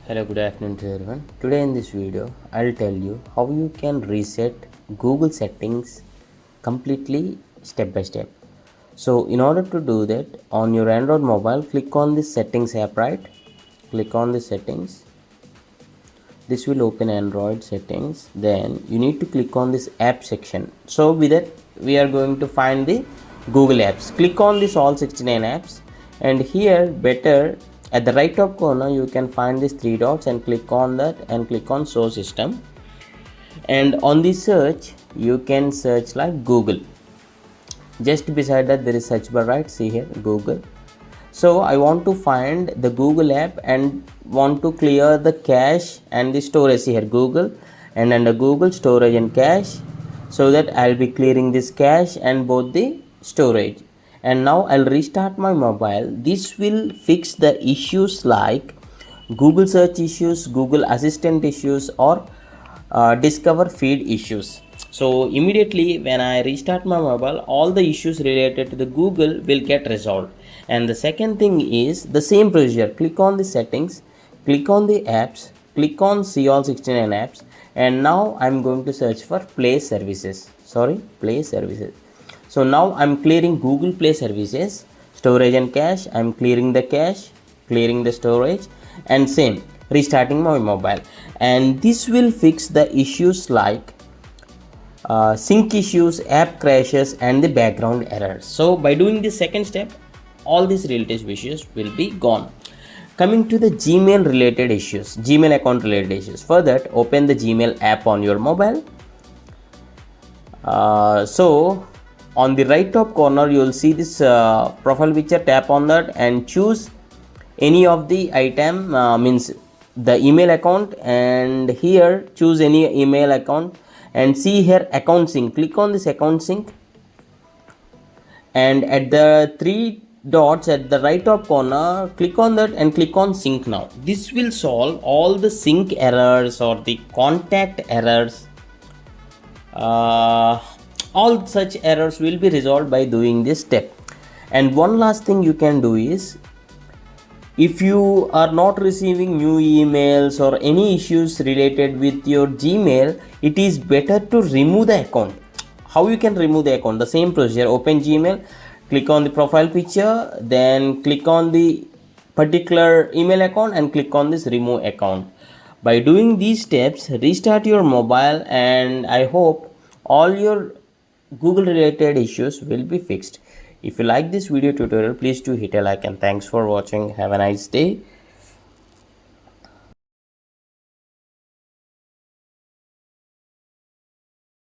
Hello, good afternoon to everyone. Today in this video, I'll tell you how you can reset Google settings completely step by step. So in order to do that, on your Android mobile, click on the settings app, right? Click on the settings. This will open Android settings. Then you need to click on this app section. So with that, we are going to find the Google apps. Click on this all 69 apps, and here better at the right top corner you can find these three dots and click on that and click on show system, and on the search you can search like Google. Just beside that there is search bar, right? See here, Google. So I want to find the Google app and want to clear the cache and the storage. See here, Google, and under Google, storage and cache, so that I'll be clearing this cache and both the storage. And now I'll restart my mobile. This will fix the issues like Google search issues, Google Assistant issues, or discover feed issues. So immediately when I restart my mobile, all the issues related to the Google will get resolved. And the second thing is the same procedure. Click on the settings, click on the apps, click on see all 69 apps, and now I'm going to search for Play Services. Play Services. So now I'm clearing Google Play Services, storage and cache. I'm clearing the cache, clearing the storage, and same restarting my mobile. And this will fix the issues like sync issues, app crashes, and the background errors. So by doing this second step, all these related issues will be gone. Coming to the Gmail related issues, Gmail account related issues. For that, open the Gmail app on your mobile. So on the right top corner you will see this profile picture. Tap on that and choose any of the item, means the email account, and here choose any email account, and see here account sync. Click on this account sync, and at the three dots at the right top corner, click on that and click on sync now. This will solve all the sync errors or the contact errors. All such errors will be resolved by doing this step. And one last thing you can do is, if you are not receiving new emails or any issues related with your Gmail, it is better to remove the account. How you can remove the account? The same procedure. Open Gmail, click on the profile picture, then click on the particular email account and click on this remove account. By doing these steps, restart your mobile, and I hope all your Google related issues will be fixed. If you like this video tutorial, please do hit a like, and thanks for watching. Have a nice day.